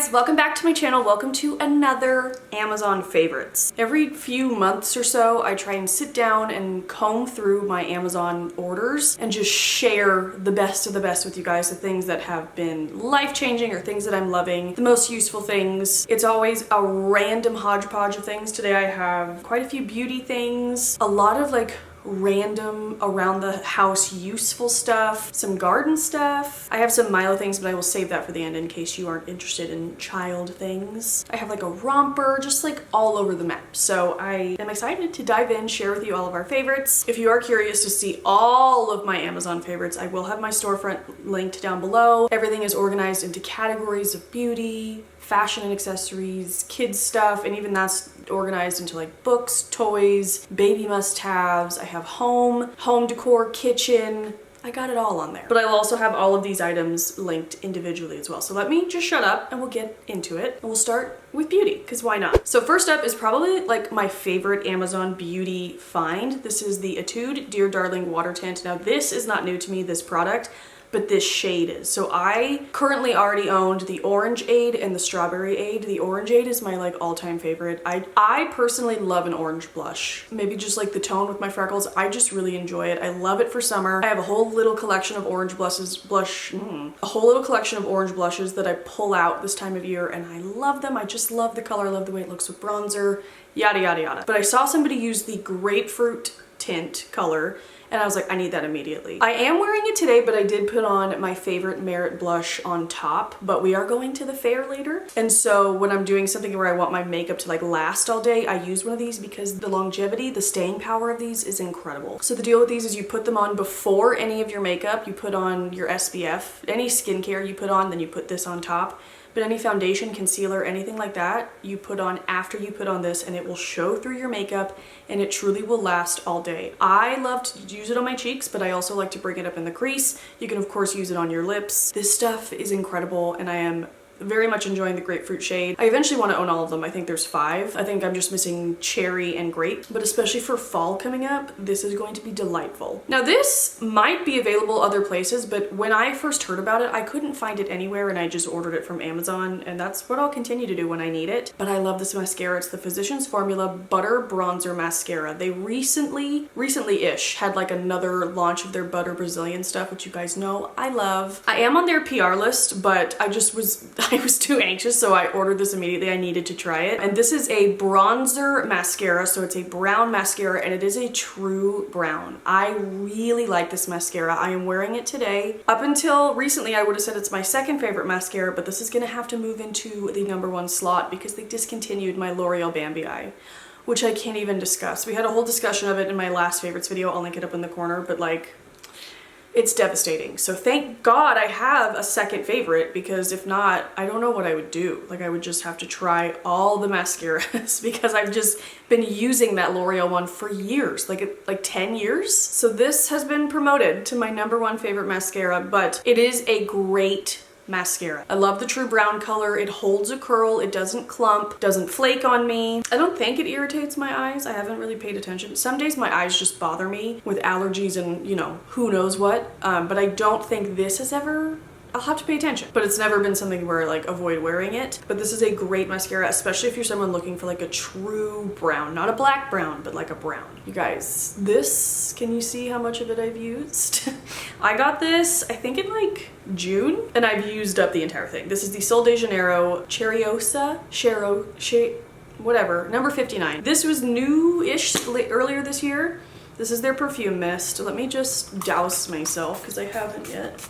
guys, welcome back to my channel. Welcome to another Amazon favorites. Every few months or so, I try and sit down and comb through my Amazon orders and just share the best of the best with you guys, the things that have been life-changing or things that I'm loving, the most useful things. It's always a random hodgepodge of things. Today I have quite a few beauty things, a lot of like random around the house useful stuff, some garden stuff. I have some Milo things, but I will save that for the end in case you aren't interested in child things. I have like a romper, just like all over the map. So I am excited to dive in, share with you all of our favorites. If you are curious to see all of my Amazon favorites, I will have my storefront linked down below. Everything is organized into categories of beauty, fashion and accessories, kids stuff, and even that's organized into like books, toys, baby must-haves. I have home decor, kitchen. I got it all on there. But I will also have all of these items linked individually as well. So let me just shut up and we'll get into it. And we'll start with beauty, because why not? So first up is probably like my favorite Amazon beauty find. This is the Etude Dear Darling Water Tint. Now this is not new to me, this product, but this shade is. So I currently already owned the Orange Aid and the Strawberry Aid. The Orange Aid is my like all-time favorite. I personally love an orange blush. Maybe just like the tone with my freckles. I just really enjoy it. I love it for summer. I have a whole little collection of orange blushes, a whole little collection of orange blushes that I pull out this time of year, and I love them. I just love the color. I love the way it looks with bronzer, yada, yada, yada. But I saw somebody use the grapefruit tint color, and I was like, I need that immediately. I am wearing it today, but I did put on my favorite Merit blush on top, but we are going to the fair later. And so when I'm doing something where I want my makeup to like last all day, I use one of these because the longevity, the staying power of these is incredible. So the deal with these is you put them on before any of your makeup, you put on your SPF, any skincare you put on, then you put this on top. But any foundation, concealer, anything like that, you put on after you put on this, and it will show through your makeup and it truly will last all day. I love to use it on my cheeks, but I also like to bring it up in the crease. You can of course use it on your lips. This stuff is incredible, and I am very much enjoying the grapefruit shade. I eventually want to own all of them. I think there's 5. I think I'm just missing cherry and grape, but especially for fall coming up, this is going to be delightful. Now this might be available other places, but when I first heard about it, I couldn't find it anywhere, and I just ordered it from Amazon, and that's what I'll continue to do when I need it. But I love this mascara. It's the Physicians Formula Butter Bronzer Mascara. They recently-ish had like another launch of their Butter Brazilian stuff, which you guys know I love. I am on their PR list, but I was too anxious, so I ordered this immediately. I needed to try it. And this is a bronzer mascara, so it's a brown mascara, and it is a true brown. I really like this mascara. I am wearing it today. Up until recently, I would have said it's my second favorite mascara, but this is gonna have to move into the #1 slot because they discontinued my L'Oreal Bambi Eye, which I can't even discuss. We had a whole discussion of it in my last favorites video. I'll link it up in the corner, but like, it's devastating. So thank God I have a second favorite, because if not, I don't know what I would do. Like, I would just have to try all the mascaras because I've just been using that L'Oreal one for years, like 10 years. So this has been promoted to my #1 favorite mascara, but it is a great mascara. I love the true brown color. It holds a curl, it doesn't clump, doesn't flake on me. I don't think it irritates my eyes. I haven't really paid attention. Some days my eyes just bother me with allergies and, you know, who knows what. But I don't think this has ever, I'll have to pay attention. But it's never been something where I like avoid wearing it. But this is a great mascara, especially if you're someone looking for like a true brown, not a black brown, but like a brown. You guys, this, can you see how much of it I've used? I got this, I think in like June, and I've used up the entire thing. This is the Sol de Janeiro Cheriosa, whatever, number 59. This was new-ish earlier this year. This is their perfume mist. Let me just douse myself because I haven't yet.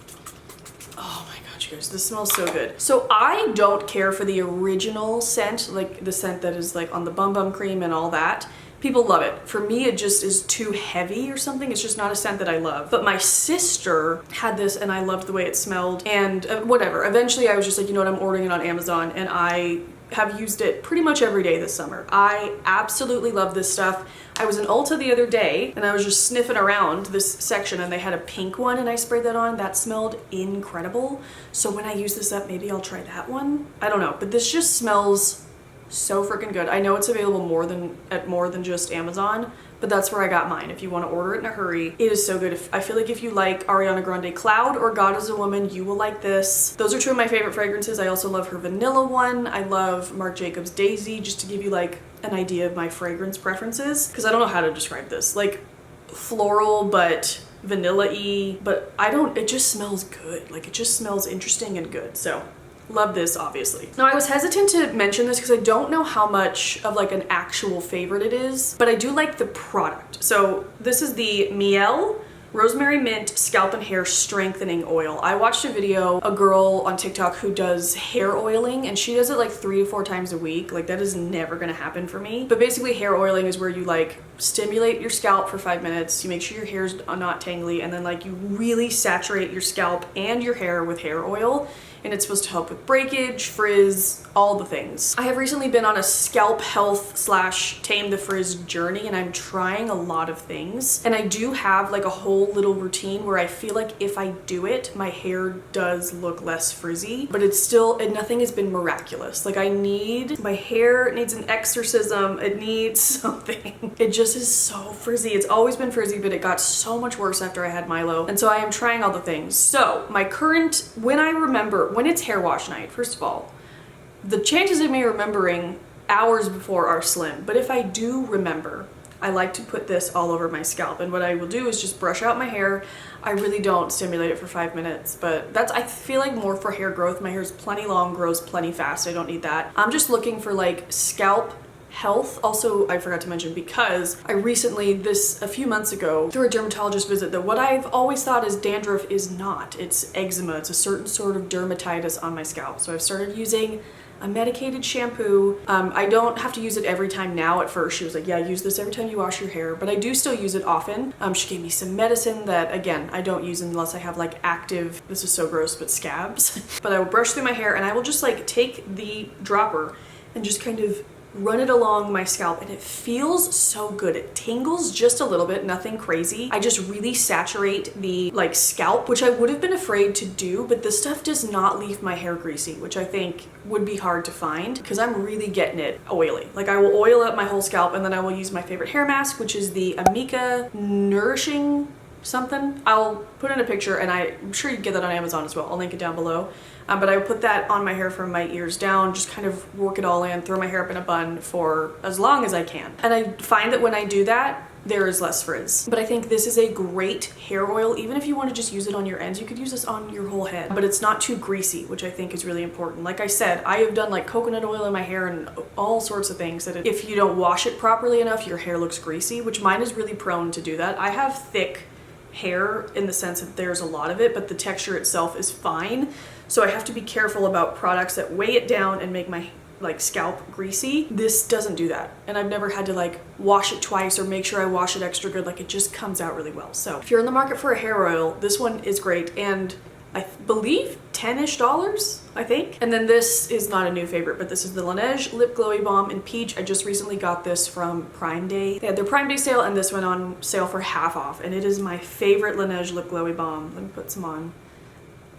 Oh my gosh, you guys, this smells so good. So I don't care for the original scent, like the scent that is like on the Bum Bum cream and all that. People love it. For me, it just is too heavy or something. It's just not a scent that I love. But my sister had this and I loved the way it smelled, and whatever. Eventually I was just like, you know what, I'm ordering it on Amazon, and I have used it pretty much every day this summer. I absolutely love this stuff. I was in Ulta the other day and I was just sniffing around this section, and they had a pink one and I sprayed that on. That smelled incredible. So when I use this up, maybe I'll try that one. I don't know, but this just smells So freaking good. I know it's available at more than just Amazon, but that's where I got mine. If you want to order it in a hurry, it is so good. I feel like if you like Ariana Grande Cloud or God is a Woman, you will like this. Those are two of my favorite fragrances. I also love her vanilla one. I love Marc Jacobs Daisy, just to give you like an idea of my fragrance preferences, because I don't know how to describe this. Like floral, but vanilla-y, but it just smells good. Like it just smells interesting and good. So love this, obviously. Now, I was hesitant to mention this because I don't know how much of like an actual favorite it is, but I do like the product. So this is the Miel Rosemary Mint Scalp and Hair Strengthening Oil. I watched a video, a girl on TikTok who does hair oiling, and she does it like 3 to 4 times a week. Like that is never gonna happen for me. But basically hair oiling is where you like stimulate your scalp for 5 minutes, you make sure your hair's not tangly, and then like you really saturate your scalp and your hair with hair oil. And it's supposed to help with breakage, frizz, all the things. I have recently been on a scalp health / tame the frizz journey, and I'm trying a lot of things. And I do have like a whole little routine where I feel like if I do it, my hair does look less frizzy, but it's still, nothing has been miraculous. Like my hair needs an exorcism, it needs something. It just is so frizzy. It's always been frizzy, but it got so much worse after I had Milo. And so I am trying all the things. So my current, when it's hair wash night, first of all, the chances of me remembering hours before are slim, but if I do remember, I like to put this all over my scalp, and what I will do is just brush out my hair. I really don't stimulate it for 5 minutes, but that's, I feel like, more for hair growth. My hair is plenty long, grows plenty fast. I don't need that. I'm just looking for like scalp health. Also, I forgot to mention, because I recently, a few months ago, through a dermatologist visit, that what I've always thought is dandruff is not. It's eczema. It's a certain sort of dermatitis on my scalp. So I've started using a medicated shampoo. I don't have to use it every time now. At first she was like, yeah, use this every time you wash your hair, but I do still use it often. She gave me some medicine that, again, I don't use unless I have like active, this is so gross, but scabs. But I will brush through my hair, and I will just like take the dropper and just kind of run it along my scalp, and it feels so good. It tingles just a little bit, nothing crazy. I just really saturate the like scalp, which I would have been afraid to do, but this stuff does not leave my hair greasy, which I think would be hard to find because I'm really getting it oily. Like I will oil up my whole scalp, and then I will use my favorite hair mask, which is the Amika Nourishing something. I'll put in a picture, and I'm sure you can get that on Amazon as well. I'll link it down below. But I put that on my hair from my ears down, just kind of work it all in, throw my hair up in a bun for as long as I can. And I find that when I do that, there is less frizz. But I think this is a great hair oil. Even if you want to just use it on your ends, you could use this on your whole head. But it's not too greasy, which I think is really important. Like I said, I have done like coconut oil in my hair and all sorts of things that if you don't wash it properly enough, your hair looks greasy, which mine is really prone to do that. I have thick hair in the sense that there's a lot of it, but the texture itself is fine. So I have to be careful about products that weigh it down and make my like scalp greasy. This doesn't do that. And I've never had to like wash it twice or make sure I wash it extra good. Like it just comes out really well. So if you're in the market for a hair oil, this one is great. And I believe $10-ish, I think. And then this is not a new favorite, but this is the Laneige Lip Glowy Balm in Peach. I just recently got this from Prime Day. They had their Prime Day sale, and this went on sale for half off. And it is my favorite Laneige Lip Glowy Balm. Let me put some on.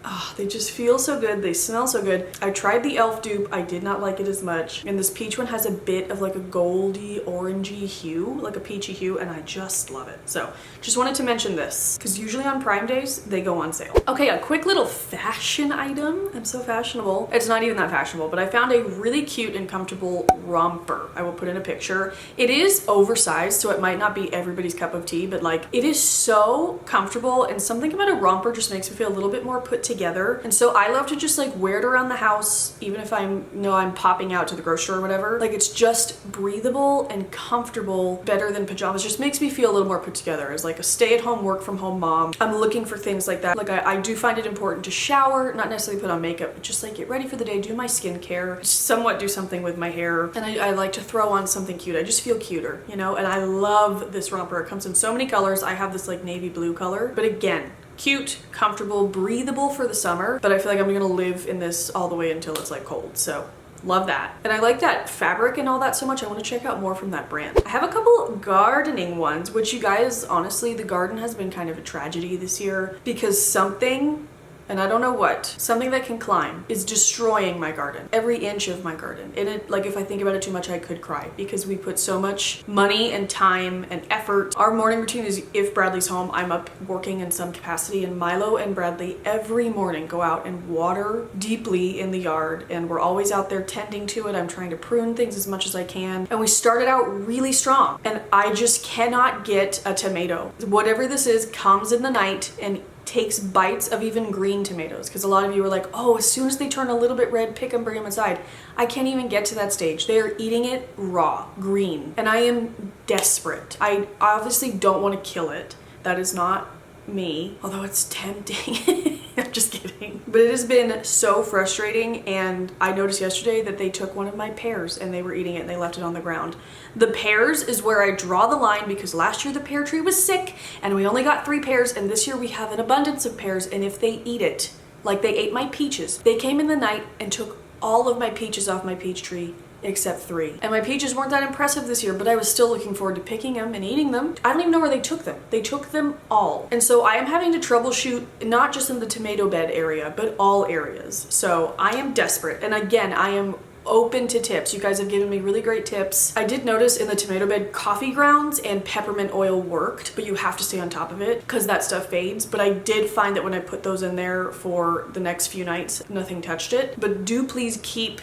Oh, they just feel so good. They smell so good. I tried the e.l.f. dupe. I did not like it as much. And this peach one has a bit of like a goldy orangey hue, like a peachy hue, and I just love it. So just wanted to mention this because usually on Prime Days, they go on sale. Okay, a quick little fashion item. I'm so fashionable. It's not even that fashionable, but I found a really cute and comfortable romper. I will put in a picture. It is oversized, so it might not be everybody's cup of tea, but like it is so comfortable, and something about a romper just makes me feel a little bit more put together. And so I love to just like wear it around the house, even if I'm popping out to the grocery store or whatever. Like it's just breathable and comfortable, better than pajamas. Just makes me feel a little more put together as like a stay-at-home, work-from-home mom. I'm looking for things like that. Like I do find it important to shower, not necessarily put on makeup, but just like get ready for the day, do my skincare, somewhat do something with my hair. And I like to throw on something cute. I just feel cuter, you know? And I love this romper. It comes in so many colors. I have this like navy blue color, but again, cute, comfortable, breathable for the summer, but I feel like I'm gonna live in this all the way until it's like cold. So love that. And I like that fabric and all that so much. I want to check out more from that brand. I have a couple gardening ones, which you guys, honestly, the garden has been kind of a tragedy this year because something and I don't know what, something that can climb is destroying my garden, every inch of my garden. And it, like, if I think about it too much, I could cry because we put so much money and time and effort. Our morning routine is, if Bradley's home, I'm up working in some capacity, and Milo and Bradley every morning go out and water deeply in the yard, and we're always out there tending to it. I'm trying to prune things as much as I can, and we started out really strong, and I just cannot get a tomato. Whatever this is comes in the night and takes bites of even green tomatoes, because a lot of you are like, oh, as soon as they turn a little bit red, pick them, bring them inside. I can't even get to that stage. They are eating it raw, green, and I am desperate. I obviously don't want to kill it. That is not me, although it's tempting. I'm just kidding. But it has been so frustrating, and I noticed yesterday that they took one of my pears and they were eating it and they left it on the ground. The pears is where I draw the line, because last year the pear tree was sick and we only got 3 pears, and this year we have an abundance of pears, and if they eat it, like they ate my peaches. They came in the night and took all of my peaches off my peach tree except 3. And my peaches weren't that impressive this year, but I was still looking forward to picking them and eating them. I don't even know where they took them. They took them all. And so I am having to troubleshoot, not just in the tomato bed area, but all areas. So I am desperate. And again, I am open to tips. You guys have given me really great tips. I did notice in the tomato bed, coffee grounds and peppermint oil worked, but you have to stay on top of it because that stuff fades. But I did find that when I put those in there for the next few nights, nothing touched it. But do please keep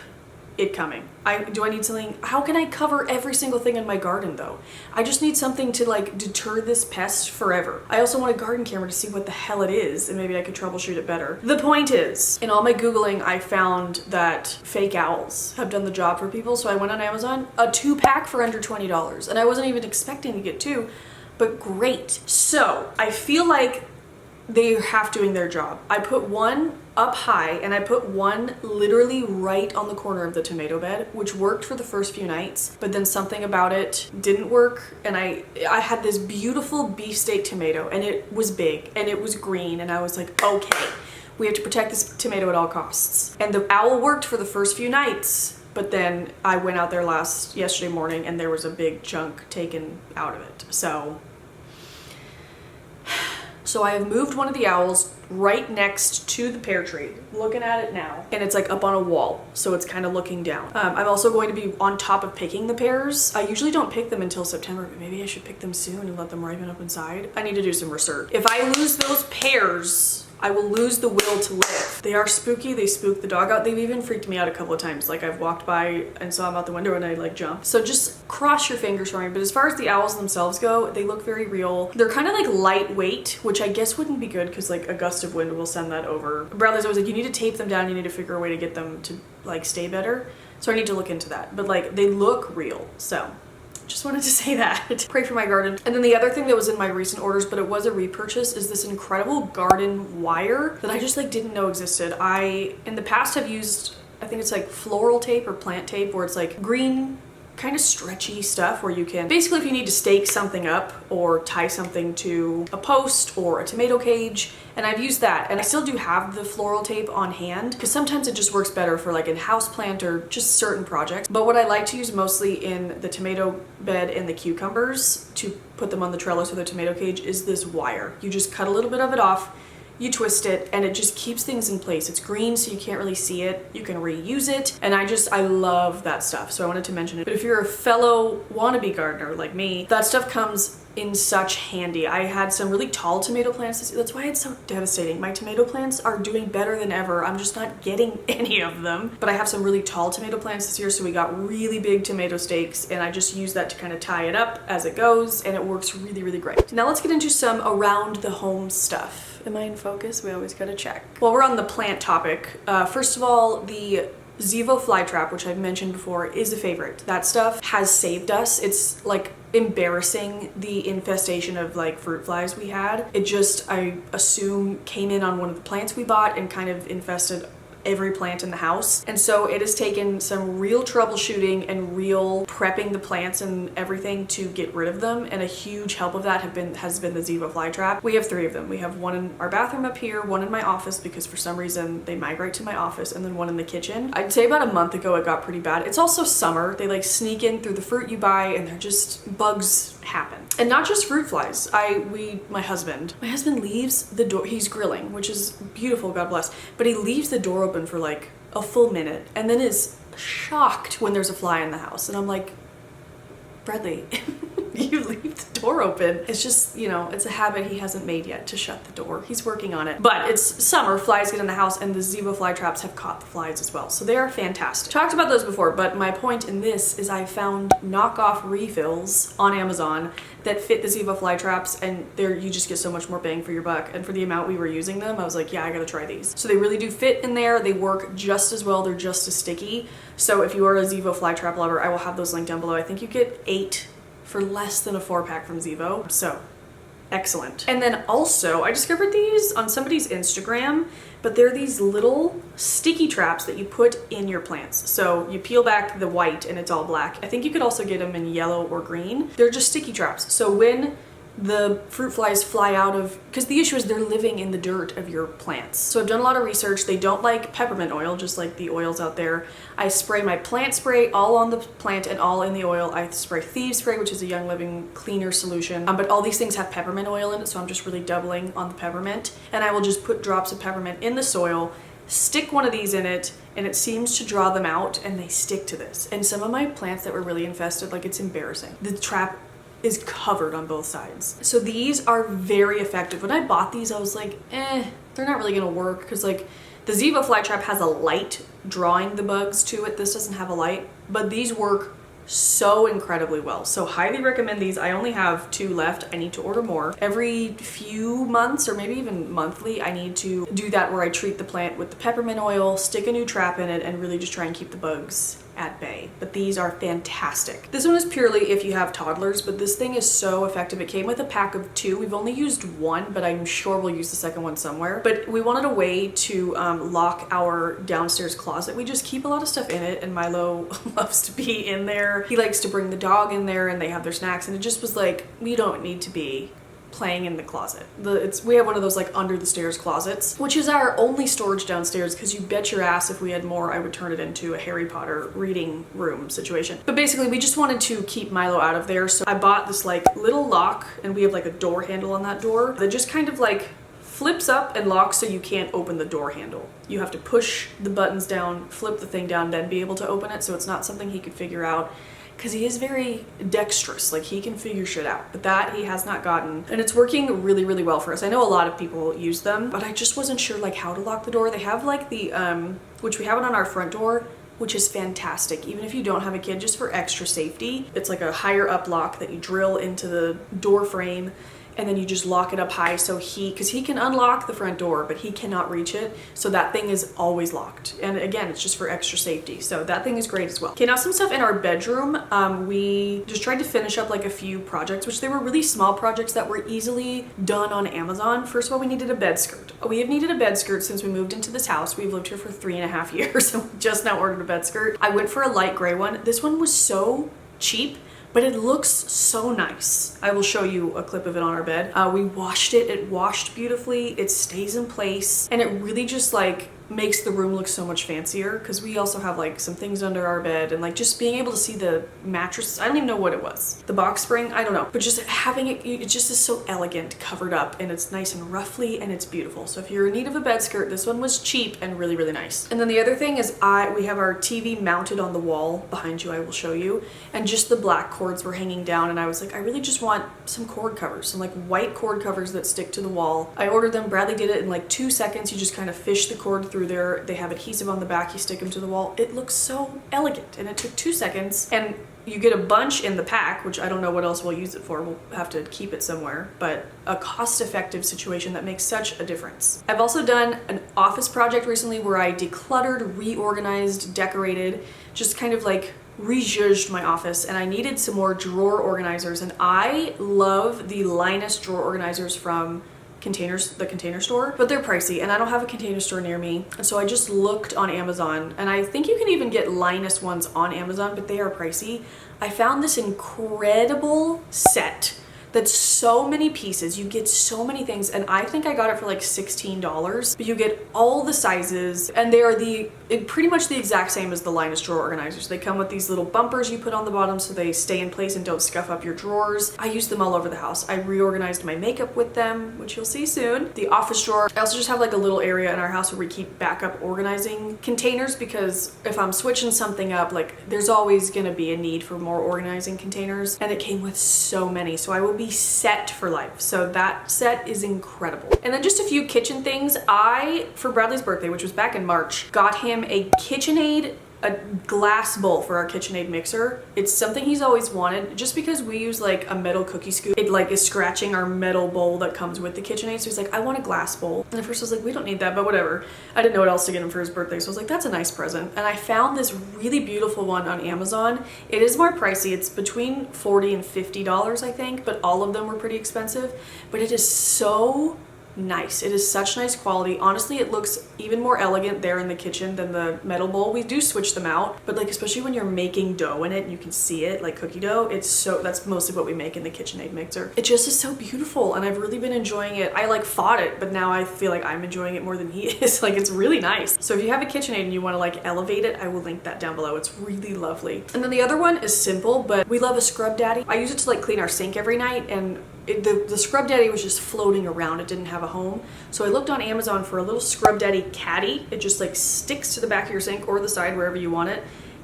it coming. Do I need something? How can I cover every single thing in my garden though? I just need something to like deter this pest forever. I also want a garden camera to see what the hell it is, and maybe I could troubleshoot it better. The point is, in all my Googling, I found that fake owls have done the job for people. So I went on Amazon, a 2-pack for under $20, and I wasn't even expecting to get 2, but great. So I feel like they are half doing their job. I put one up high and I put one literally right on the corner of the tomato bed, which worked for the first few nights, but then something about it didn't work, and I had this beautiful beefsteak tomato, and it was big and it was green, and I was like, okay, we have to protect this tomato at all costs. And the owl worked for the first few nights, but then I went out there yesterday morning and there was a big chunk taken out of it. So I have moved one of the owls right next to the pear tree. Looking at it now, and it's like up on a wall, so it's kind of looking down. I'm also going to be on top of picking the pears. I usually don't pick them until September, but maybe I should pick them soon and let them ripen up inside. I need to do some research. If I lose those pears, I will lose the will to live. They are spooky. They spook the dog out. They've even freaked me out a couple of times. Like, I've walked by and saw them out the window and I like jumped. So just cross your fingers for me. But as far as the owls themselves go, they look very real. They're kind of like lightweight, which I guess wouldn't be good because like a gust of wind will send that over. Bradley's always like, you need to tape them down. You need to figure a way to get them to like stay better. So I need to look into that. But like, they look real. So just wanted to say that. Pray for my garden. And then the other thing that was in my recent orders, but it was a repurchase, is this incredible garden wire that I just like didn't know existed. I, in the past, have used, I think it's like floral tape or plant tape, where it's like green, kind of stretchy stuff where you can, basically if you need to stake something up or tie something to a post or a tomato cage, and I've used that. And I still do have the floral tape on hand because sometimes it just works better for like a house plant or just certain projects. But what I like to use mostly in the tomato bed and the cucumbers to put them on the trellis or the tomato cage is this wire. You just cut a little bit of it off, you twist it, and it just keeps things in place. It's green, so you can't really see it. You can reuse it, and I love that stuff, so I wanted to mention it. But if you're a fellow wannabe gardener like me, that stuff comes in such handy. I had some really tall tomato plants this year. That's why it's so devastating. My tomato plants are doing better than ever. I'm just not getting any of them. But I have some really tall tomato plants this year, so we got really big tomato stakes, and I just use that to kind of tie it up as it goes, and it works really, really great. Now let's get into some around the home stuff. Am I in focus? We always gotta check. Well, we're on the plant topic. First of all, the Zevo fly trap, which I've mentioned before, is a favorite. That stuff has saved us. It's like embarrassing, the infestation of like fruit flies we had. It just, I assume, came in on one of the plants we bought and kind of infested every plant in the house. And so it has taken some real troubleshooting and real prepping the plants and everything to get rid of them. And a huge help of that has been the Zevo fly trap. We have 3 of them. We have one in our bathroom up here, one in my office because for some reason they migrate to my office, and then one in the kitchen. I'd say about a month ago it got pretty bad. It's also summer. They like sneak in through the fruit you buy, and they're just bugs happen. And not just fruit flies. My husband leaves the door, he's grilling, which is beautiful, God bless, but he leaves the door open for like a full minute and then is shocked when there's a fly in the house. And I'm like, Bradley, you leave the door open. It's just, you know, it's a habit he hasn't made yet to shut the door. He's working on it. But it's summer, flies get in the house, and the Zevo fly traps have caught the flies as well. So they are fantastic. Talked about those before, but my point in this is I found knockoff refills on Amazon that fit the Zevo fly traps, and you just get so much more bang for your buck. And for the amount we were using them, I was like, yeah, I gotta try these. So they really do fit in there. They work just as well. They're just as sticky. So if you are a Zevo fly trap lover, I will have those linked down below. I think you get 8 for less than a 4-pack from Zevo. So excellent. And then also I discovered these on somebody's Instagram, but they're these little sticky traps that you put in your plants. So you peel back the white and it's all black. I think you could also get them in yellow or green. They're just sticky traps. So when the fruit flies fly out of, because the issue is they're living in the dirt of your plants. So I've done a lot of research. They don't like peppermint oil, just like the oils out there. I spray my plant spray all on the plant and all in the oil. I spray Thieves Spray, which is a Young Living cleaner solution. But all these things have peppermint oil in it, so I'm just really doubling on the peppermint. And I will just put drops of peppermint in the soil, stick one of these in it, and it seems to draw them out, and they stick to this. And some of my plants that were really infested, like, it's embarrassing. The trap is covered on both sides. So these are very effective. When I bought these, I was like, they're not really gonna work, because like the Zevo fly trap has a light drawing the bugs to it. This doesn't have a light, but these work so incredibly well. So highly recommend these. I only have 2 left. I need to order more. Every few months or maybe even monthly, I need to do that where I treat the plant with the peppermint oil, stick a new trap in it, and really just try and keep the bugs at bay. But these are fantastic. This one is purely if you have toddlers, but this thing is so effective. It came with a pack of 2. We've only used 1, but I'm sure we'll use the second one somewhere. But we wanted a way to lock our downstairs closet. We just keep a lot of stuff in it, and Milo loves to be in there. He likes to bring the dog in there, and they have their snacks, and it just was like, we don't need to be playing in the closet. We have one of those like under the stairs closets, which is our only storage downstairs, because you bet your ass if we had more, I would turn it into a Harry Potter reading room situation. But basically we just wanted to keep Milo out of there, so I bought this like little lock, and we have like a door handle on that door that just kind of like flips up and locks, so you can't open the door handle. You have to push the buttons down, flip the thing down, then be able to open it. So it's not something he could figure out, because he is very dexterous, like he can figure shit out, but that he has not gotten, and it's working really, really well for us. I know a lot of people use them, but I just wasn't sure like how to lock the door. They have like the, which we have it on our front door, which is fantastic, even if you don't have a kid, just for extra safety. It's like a higher up lock that you drill into the door frame, and then you just lock it up high, so because he can unlock the front door, but he cannot reach it, so that thing is always locked. And again, it's just for extra safety, so that thing is great as well. Okay, now some stuff in our bedroom. We just tried to finish up like a few projects, which they were really small projects that were easily done on Amazon. First of all, we needed a bed skirt. We have needed a bed skirt since we moved into this house. We've lived here for 3.5 years, and we just now ordered a bed skirt. I went for a light gray one. This one was so cheap, but it looks so nice. I will show you a clip of it on our bed. We washed it, it washed beautifully, it stays in place, and it really just like makes the room look so much fancier, because we also have like some things under our bed, and like just being able to see the mattress, I don't even know what it was. The box spring, I don't know, but just having it, it just is so elegant, covered up, and it's nice and ruffly, and it's beautiful. So if you're in need of a bed skirt, this one was cheap and really, really nice. And then the other thing is we have our TV mounted on the wall behind you, I will show you, and just the black cords were hanging down, and I was like, I really just want some cord covers, some like white cord covers that stick to the wall. I ordered them. Bradley did it in like 2 seconds. You just kind of fish the cord through there. They have adhesive on the back. You stick them to the wall. It looks so elegant, and it took 2 seconds, and you get a bunch in the pack, which I don't know what else we'll use it for. We'll have to keep it somewhere, but a cost-effective situation that makes such a difference. I've also done an office project recently where I decluttered, reorganized, decorated, just kind of like rejudged my office, and I needed some more drawer organizers, and I love the Linus drawer organizers from the Container Store, but they're pricey, and I don't have a Container Store near me, and so I just looked on Amazon, and I think you can even get Linus ones on Amazon, but they are pricey. I found this incredible set that's so many pieces. You get so many things, and I think I got it for like $16, but you get all the sizes, and they are pretty much the exact same as the Linus drawer organizers. They come with these little bumpers you put on the bottom so they stay in place and don't scuff up your drawers. I use them all over the house. I reorganized my makeup with them, which you'll see soon. The office drawer. I also just have like a little area in our house where we keep backup organizing containers, because if I'm switching something up, like there's always gonna be a need for more organizing containers, and it came with so many, so I will be set for life. So that set is incredible. And then just a few kitchen things. For Bradley's birthday, which was back in March, got him a KitchenAid, a glass bowl for our KitchenAid mixer. It's something he's always wanted, just because we use like a metal cookie scoop. It like is scratching our metal bowl that comes with the KitchenAid. So he's like, I want a glass bowl. And at first I was like, we don't need that, but whatever. I didn't know what else to get him for his birthday. So I was like, that's a nice present. And I found this really beautiful one on Amazon. It is more pricey. It's between $40 and $50, I think, but all of them were pretty expensive. But it is so nice. It is such nice quality. Honestly, it looks even more elegant there in the kitchen than the metal bowl. We do switch them out, but like especially when you're making dough in it and you can see it like cookie dough, that's mostly what we make in the KitchenAid mixer. It just is so beautiful, and I've really been enjoying it. I like fought it, but now I feel like I'm enjoying it more than he is. Like it's really nice. So if you have a KitchenAid and you want to like elevate it, I will link that down below. It's really lovely. And then the other one is simple, but we love a Scrub Daddy. I use it to like clean our sink every night, and the Scrub Daddy was just floating around. It didn't have a home. So I looked on Amazon for a little Scrub Daddy caddy. It just like sticks to the back of your sink or the side, wherever you want it.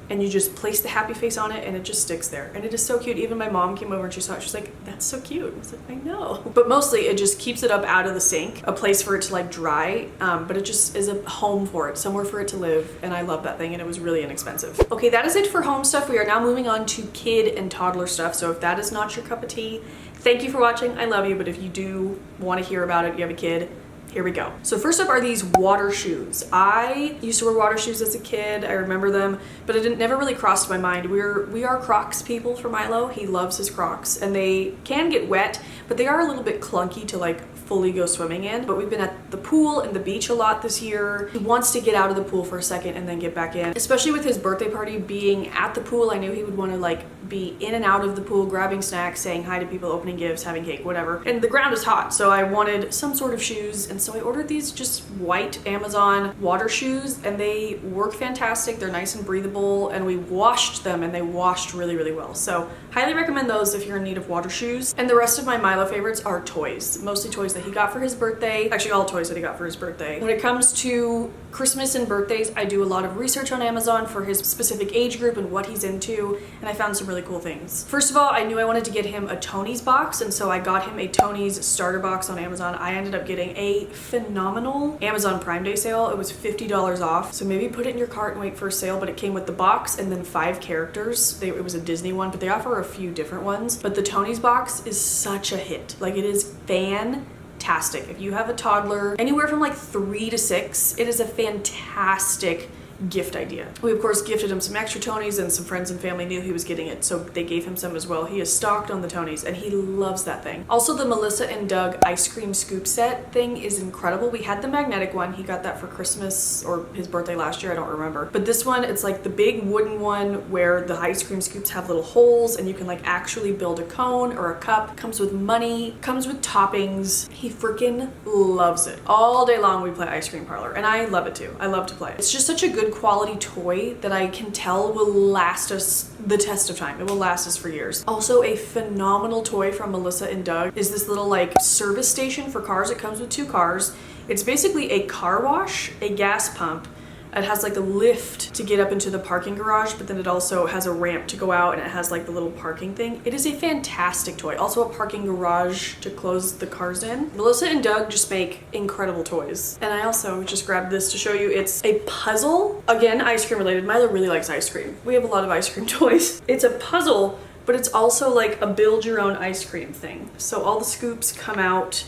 And you just place the happy face on it and it just sticks there. And it is so cute. Even my mom came over and she saw it. She's like, that's so cute. I was like, I know. But mostly it just keeps it up out of the sink, a place for it to like dry. But it just is a home for it, somewhere for it to live. And I love that thing, and it was really inexpensive. Okay, that is it for home stuff. We are now moving on to kid and toddler stuff. So if that is not your cup of tea, thank you for watching. I love you. But if you do want to hear about it, you have a kid, here we go. So first up are these water shoes. I used to wear water shoes as a kid. I remember them, but it never really crossed my mind. We are Crocs people for Milo. He loves his Crocs, and they can get wet, but they are a little bit clunky to like fully go swimming in. But we've been at the pool and the beach a lot this year. He wants to get out of the pool for a second and then get back in. Especially with his birthday party being at the pool, I knew he would want to like be in and out of the pool, grabbing snacks, saying hi to people, opening gifts, having cake, whatever. And the ground is hot, so I wanted some sort of shoes, and so I ordered these just white Amazon water shoes, and they work fantastic. They're nice and breathable, and we washed them and they washed really, really well. So highly recommend those if you're in need of water shoes. And the rest of my Milo favorites are toys, mostly toys that he got for his birthday. Actually, all toys that he got for his birthday. When it comes to Christmas and birthdays, I do a lot of research on Amazon for his specific age group and what he's into, and I found some really cool things. First of all, I knew I wanted to get him a Tony's box, and so I got him a Tony's starter box on Amazon. I ended up getting a phenomenal Amazon Prime Day sale. It was $50 off, so maybe put it in your cart and wait for a sale. But it came with the box and then 5 characters. It was a Disney one, but they offer a few different ones. But the Tony's box is such a hit. Like, it is fantastic. If you have a toddler anywhere from like 3 to 6, it is a fantastic gift idea. We of course gifted him some extra Tonys, and some friends and family knew he was getting it, so they gave him some as well. He is stocked on the Tonys and he loves that thing. Also, the Melissa and Doug ice cream scoop set thing is incredible. We had the magnetic one. He got that for Christmas or his birthday last year, I don't remember. But this one, it's like the big wooden one where the ice cream scoops have little holes and you can like actually build a cone or a cup. Comes with money, comes with toppings. He freaking loves it. All day long we play ice cream parlor, and I love it too. I love to play it. It's just such a good quality toy that I can tell will last us the test of time. It will last us for years. Also, a phenomenal toy from Melissa and Doug is this little like service station for cars. It comes with 2 cars. It's basically a car wash, a gas pump. It has like a lift to get up into the parking garage, but then it also has a ramp to go out, and it has like the little parking thing. It is a fantastic toy. Also a parking garage to close the cars in. Melissa and Doug just make incredible toys. And I also just grabbed this to show you. It's a puzzle. Again, ice cream related. Milo really likes ice cream. We have a lot of ice cream toys. It's a puzzle, but it's also like a build your own ice cream thing. So all the scoops come out.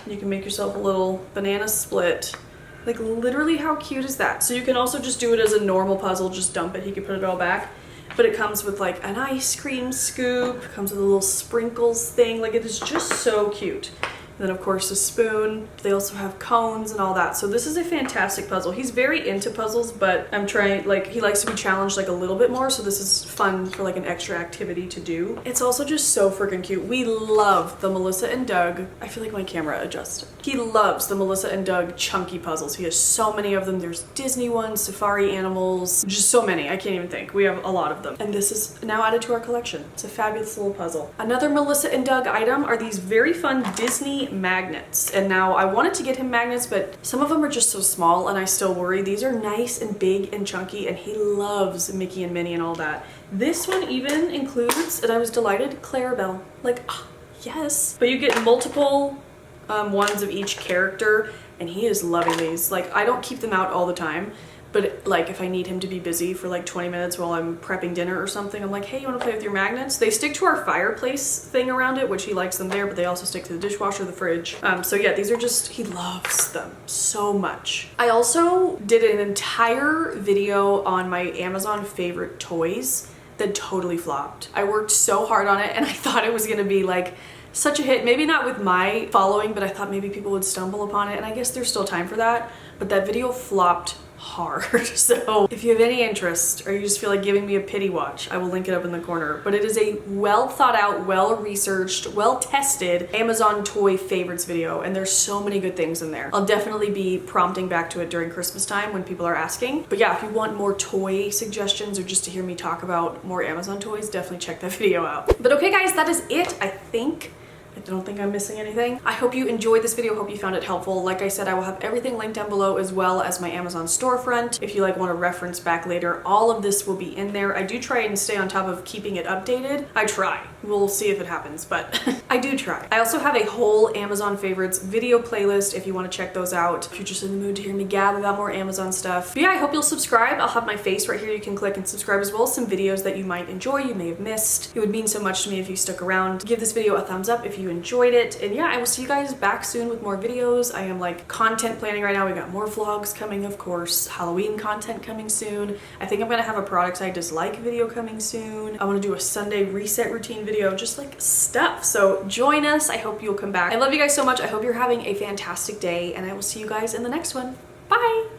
You can make yourself a little banana split. Like, literally, how cute is that? So you can also just do it as a normal puzzle, just dump it, he can put it all back. But it comes with like an ice cream scoop, comes with a little sprinkles thing. Like, it is just so cute. And then of course a spoon. They also have cones and all that. So this is a fantastic puzzle. He's very into puzzles, but I'm trying, like, he likes to be challenged like a little bit more, so this is fun for like an extra activity to do. It's also just so freaking cute. We love the Melissa and Doug, I feel like my camera adjusted. He loves the Melissa and Doug chunky puzzles. He has so many of them. There's Disney ones, safari animals, just so many. I can't even think. We have a lot of them. And this is now added to our collection. It's a fabulous little puzzle. Another Melissa and Doug item are these very fun Disney magnets. And now I wanted to get him magnets, but some of them are just so small and I still worry. These are nice and big and chunky, and he loves Mickey and Minnie and all that. This one even includes, and I was delighted, Clarabelle. Like, oh, yes. But you get multiple ones of each character, and he is loving these. Like, I don't keep them out all the time, but like if I need him to be busy for like 20 minutes while I'm prepping dinner or something, I'm like, hey, you want to play with your magnets? They stick to our fireplace thing around it, which he likes them there, but they also stick to the dishwasher, the fridge. So yeah, these are just, he loves them so much. I also did an entire video on my Amazon favorite toys that totally flopped. I worked so hard on it and I thought it was gonna be like such a hit, maybe not with my following, but I thought maybe people would stumble upon it, and I guess there's still time for that, but that video flopped hard. So if you have any interest or you just feel like giving me a pity watch, I will link it up in the corner. But it is a well thought out, well researched, well tested Amazon toy favorites video, and there's so many good things in there. I'll definitely be prompting back to it during Christmas time when people are asking. But yeah, if you want more toy suggestions or just to hear me talk about more Amazon toys, definitely check that video out. But okay guys, that is it, I think. I don't think I'm missing anything. I hope you enjoyed this video. Hope you found it helpful. Like I said, I will have everything linked down below, as well as my Amazon storefront. If you like want to reference back later, all of this will be in there. I do try and stay on top of keeping it updated. I try. We'll see if it happens, but I do try. I also have a whole Amazon favorites video playlist if you want to check those out. If you're just in the mood to hear me gab about more Amazon stuff. But yeah, I hope you'll subscribe. I'll have my face right here. You can click and subscribe, as well as some videos that you might enjoy, you may have missed. It would mean so much to me if you stuck around. Give this video a thumbs up if you enjoyed it. And yeah, I will see you guys back soon with more videos. I am like content planning right now. We got more vlogs coming, of course, Halloween content coming soon. I think I'm gonna have a products I dislike video coming soon. I want to do a Sunday reset routine video, just like stuff. So join us. I hope you'll come back. I love you guys so much. I hope you're having a fantastic day, and I will see you guys in the next one. Bye.